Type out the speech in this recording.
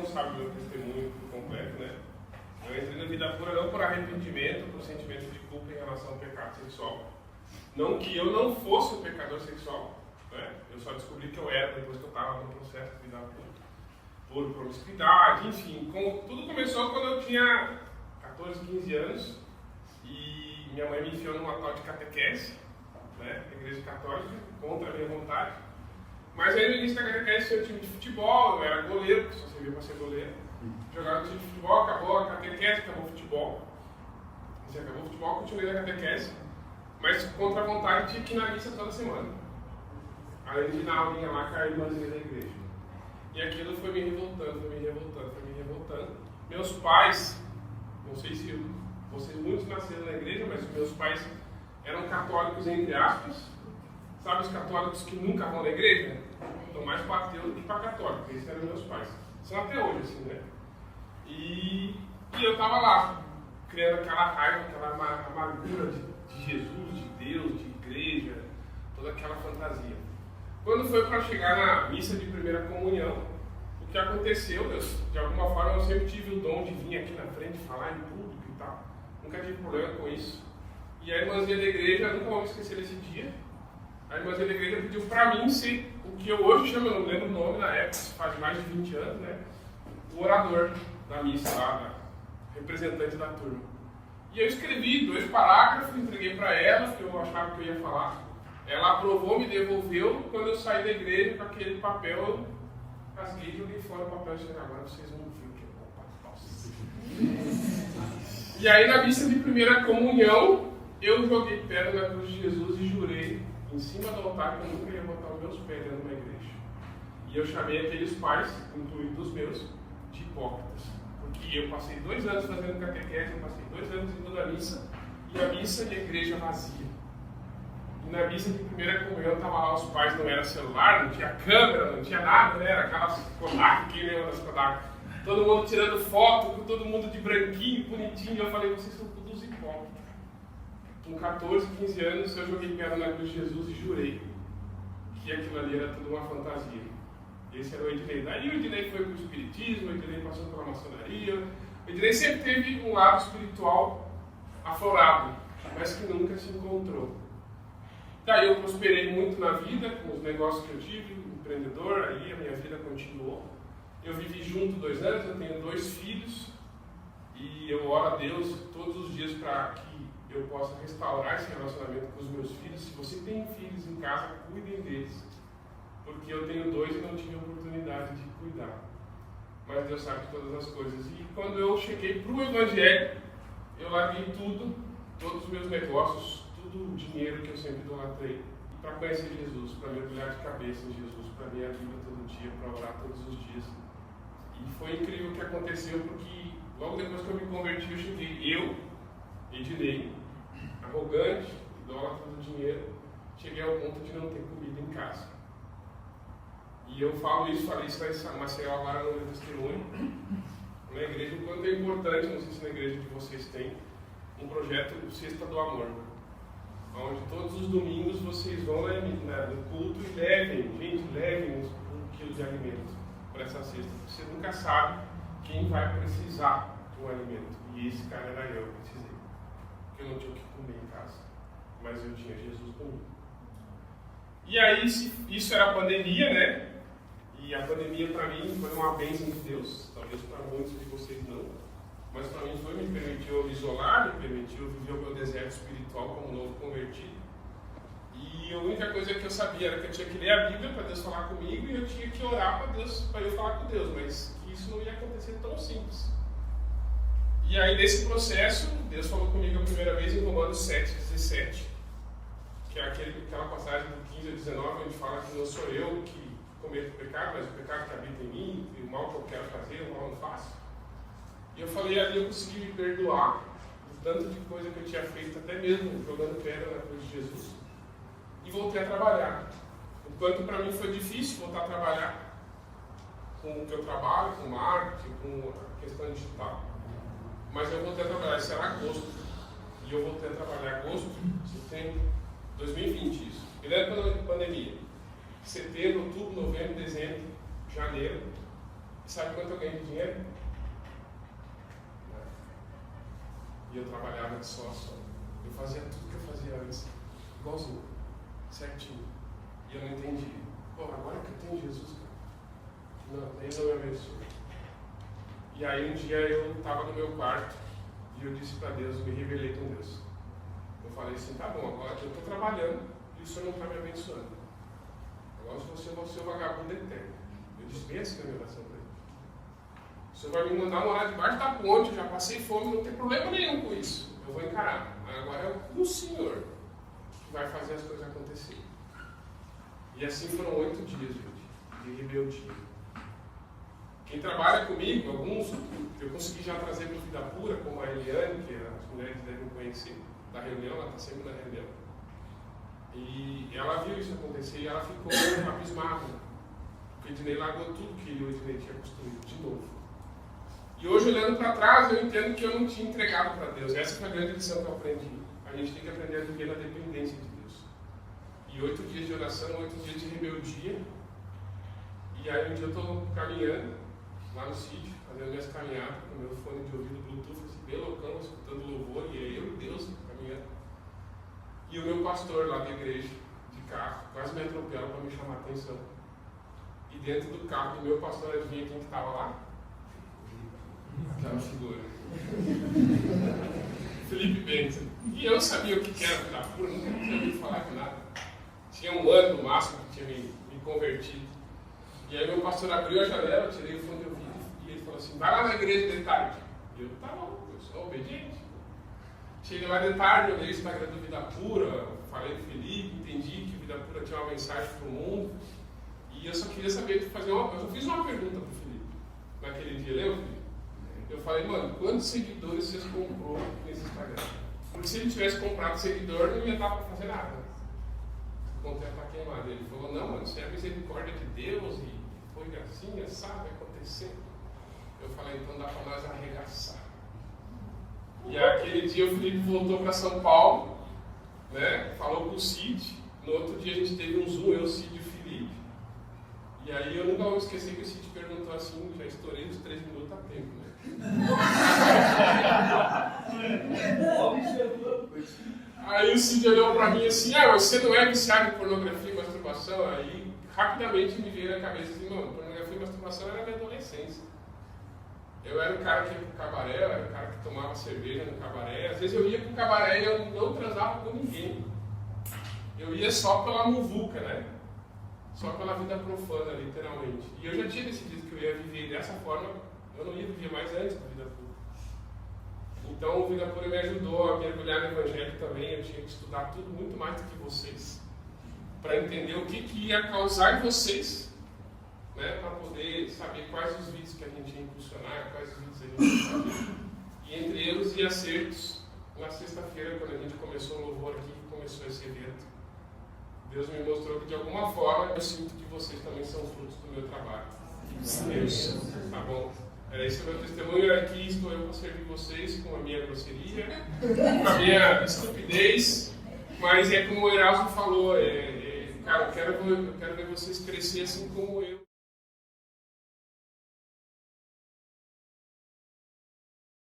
sabe o meu testemunho completo, né? Eu entrei na vida pura não por arrependimento, por sentimento de culpa em relação ao pecado sexual. Não que eu não fosse um pecador sexual, né? Eu só descobri que eu era depois que eu estava no processo de vida pura. Por promiscuidade, enfim. Tudo começou quando eu tinha 14, 15 anos e minha mãe me enfiou numa tal de catequese, né? Na igreja católica, contra a minha vontade. Mas aí no início da catequese tinha um time de futebol, eu era goleiro, porque só servia para ser goleiro. Jogava no time de futebol, acabou a catequese, acabou o futebol. Se acabou o futebol, continuei na catequese, mas contra a vontade tinha que ir na missa toda semana. Além de ir na aulinha lá com a irmãzinha da igreja. E aquilo foi me revoltando, foi me revoltando, foi me revoltando. Meus pais, não sei se vocês muitos nasceram na igreja, mas meus pais eram católicos entre aspas. Sabe os católicos que nunca vão na igreja? Então mais para ateu do que para católico. Esses eram meus pais. São até hoje, assim, né? E eu estava lá, criando aquela raiva, aquela amargura de Jesus, de Deus, de igreja, toda aquela fantasia. Quando foi para chegar na missa de primeira comunhão, o que aconteceu, de alguma forma eu sempre tive o dom de vir aqui na frente, falar em público e tal. Nunca tive problema com isso. E a irmãzinha da igreja, nunca vou me esquecer desse dia, a irmãzinha da igreja pediu para mim ser o que eu hoje chamo, eu não lembro o nome na época, faz mais de 20 anos, né? O orador da missa lá, representante da turma. E eu escrevi 2 parágrafos, entreguei para ela, que eu achava que eu ia falar. Ela aprovou, me devolveu. Quando eu saí da igreja com aquele papel, eu rasguei e joguei fora o papel e disse, agora vocês vão ver o que é bom. E aí na missa de primeira comunhão, eu joguei pedra na cruz de Jesus e jurei em cima do altar que eu nunca ia botar os meus pés dentro de uma igreja. E eu chamei aqueles pais, incluindo os meus, de hipócritas. Porque eu passei 2 anos fazendo catequese, eu passei 2 anos indo na missa, e a missa e a igreja vazia. E na missa de primeira comunhão estavam lá os pais, não era celular, não tinha câmera, não tinha nada, né? Era aquelas Kodak, quem lembra das Kodak? Todo mundo tirando foto, com todo mundo de branquinho, bonitinho, e eu falei, vocês são todos hipócritas. Com 14, 15 anos, eu joguei pedra na cruz de Jesus e jurei que aquilo ali era tudo uma fantasia. Esse era o Ednei. Daí o Ednei foi para o espiritismo, o Ednei passou pela maçonaria. O Ednei sempre teve um lado espiritual aflorado, mas que nunca se encontrou. Daí eu prosperei muito na vida, com os negócios que eu tive, empreendedor, aí a minha vida continuou. Eu vivi junto 2 anos, eu tenho 2 filhos, e eu oro a Deus todos os dias para que eu possa restaurar esse relacionamento com os meus filhos. Se você tem filhos em casa, cuidem deles. Porque eu tenho 2 e não tive oportunidade de cuidar. Mas Deus sabe de todas as coisas. E quando eu cheguei para o Evangelho, eu larguei tudo, todos os meus negócios, todo o dinheiro que eu sempre idolatrei, para conhecer Jesus, para mergulhar de cabeça em Jesus, para ler a Bíblia todo dia, para orar todos os dias. E foi incrível o que aconteceu, porque logo depois que eu me converti, eu cheguei, Ednei, arrogante, idólatra do dinheiro, cheguei ao ponto de não ter comida em casa. E eu falei isso em Maceió agora no meu testemunho, na igreja, o quanto é importante, não sei se na igreja de vocês tem, um projeto Cesta do Amor, onde todos os domingos vocês vão no culto e levem 1 quilo de alimento para essa cesta. Você nunca sabe quem vai precisar de um alimento. E esse cara era eu, precisei. Porque eu não tinha o que comer em casa, mas eu tinha Jesus comigo. E aí, isso era a pandemia, né? E a pandemia para mim foi uma bênção de Deus, talvez para muitos de vocês não, mas para mim me permitiu me isolar, me permitiu viver o meu deserto espiritual como novo convertido. E a única coisa que eu sabia era que eu tinha que ler a Bíblia para Deus falar comigo e eu tinha que orar para Deus, para eu falar com Deus, mas que isso não ia acontecer tão simples. E aí nesse processo, Deus falou comigo a primeira vez em Romanos 7:17, que é aquela passagem do 15 a 19, onde fala que não sou eu que cometo o pecado, mas o pecado que habita em mim, e o mal que eu quero fazer, o mal não faço. E eu falei ali, eu consegui me perdoar do tanto de coisa que eu tinha feito, até mesmo jogando pedra na cruz de Jesus, e voltei a trabalhar. O quanto para mim foi difícil voltar a trabalhar com o que eu trabalho, com marketing, com a questão digital, mas eu voltei a trabalhar, isso era agosto, e eu voltei a trabalhar agosto, setembro, 2020 isso, grande pandemia. Setembro, outubro, novembro, dezembro, janeiro, Sabe quanto eu ganho de dinheiro? E eu trabalhava de sócio. Eu fazia tudo que eu fazia antes, igualzinho, certinho. E eu não entendi. Pô, agora que eu tenho Jesus, cara. Não, Ele não me abençoou. E aí um dia eu estava no meu quarto e eu disse para Deus, eu me rebelei com Deus. Eu falei assim, tá bom, agora eu estou trabalhando e o Senhor não está me abençoando. Agora você vai ser o vagabundo eterno. Eu disse bem assim na minha oração para Ele. O Senhor vai me mandar morar debaixo da ponte, eu já passei fome, não tem problema nenhum com isso. Eu vou encarar. Agora é o Senhor que vai fazer as coisas acontecerem. E assim foram 8 dias, gente, de rebeldia. Quem trabalha comigo, alguns, eu consegui já trazer para Vida Pura, como a Eliane, que as mulheres devem conhecer, da reunião, ela está sempre na reunião. E ela viu isso acontecer e ela ficou abismada. Porque o Ednei largou tudo que o Ednei tinha construído, de novo. E hoje, olhando para trás, eu entendo que eu não tinha entregado para Deus. Essa foi a grande lição que eu aprendi. A gente tem que aprender a viver na dependência de Deus. E 8 dias de oração, 8 dias de rebeldia. E aí um dia eu estou caminhando lá no sítio, fazendo minhas caminhadas com o meu fone de ouvido Bluetooth, assim, bem loucão, escutando louvor, e aí eu, Deus, caminhando. E o meu pastor lá da igreja, de carro, quase me atropela para me chamar a atenção. E dentro do carro do meu pastor, adivinha quem que estava lá? Aquela figura. Felipe Bento. E eu sabia o que era Vida Pura, nunca tinha ouvido falar de nada. Tinha um ano no máximo que tinha me convertido. E aí meu pastor abriu a janela, eu tirei o fone de ouvido e ele falou assim, vai lá na igreja de tarde. E eu, tá bom, eu sou obediente. Cheguei lá de tarde, olhei o Instagram do Vida Pura, falei com o Felipe, entendi que Vida Pura tinha uma mensagem para o mundo. E eu só queria saber, eu fiz uma pergunta para o Felipe, naquele dia, lembra, Felipe? Eu falei, mano, quantos seguidores vocês comprou nesse Instagram? Porque se ele tivesse comprado seguidor, não ia dar para fazer nada. O conteúdo está queimado. Ele falou, não, mano, isso é a misericórdia de Deus e foi assim, sabe, acontecer. Eu falei, então dá para nós arregaçar. E aquele dia o Felipe voltou para São Paulo, né, falou com o Cid. No outro dia a gente teve um Zoom, eu, Cid e o Felipe. E aí eu nunca vou esquecer que o Cid perguntou assim, já estourei os 3 minutos a tempo, né? Aí o Cid olhou pra mim assim, você não é viciado em pornografia e masturbação? Aí rapidamente me veio na cabeça assim, mano, pornografia e masturbação era minha adolescência. Eu era o cara que ia pro cabaré, eu era o cara que tomava cerveja no cabaré. Às vezes eu ia pro cabaré e eu não transava com ninguém. Eu ia só pela muvuca, né? Só pela vida profana, literalmente. E eu já tinha decidido que eu ia viver dessa forma, eu não ia viver mais antes da Vida Pura. Então, o Vida Pura me ajudou a mergulhar no Evangelho também. Eu tinha que estudar tudo muito mais do que vocês, para entender o que ia causar em vocês, né, para poder saber quais os vídeos que a gente ia impulsionar, quais os vídeos a gente ia fazer. E entre eles e acertos, na sexta-feira, quando a gente começou o louvor aqui, começou esse evento, Deus me mostrou que de alguma forma eu sinto que vocês também são frutos do meu trabalho. Tá bom? Esse é o meu testemunho, aqui estou eu para servir vocês com a minha grosseria, com a minha estupidez, mas é como o Erasmo falou, cara, eu quero ver vocês crescer assim como eu.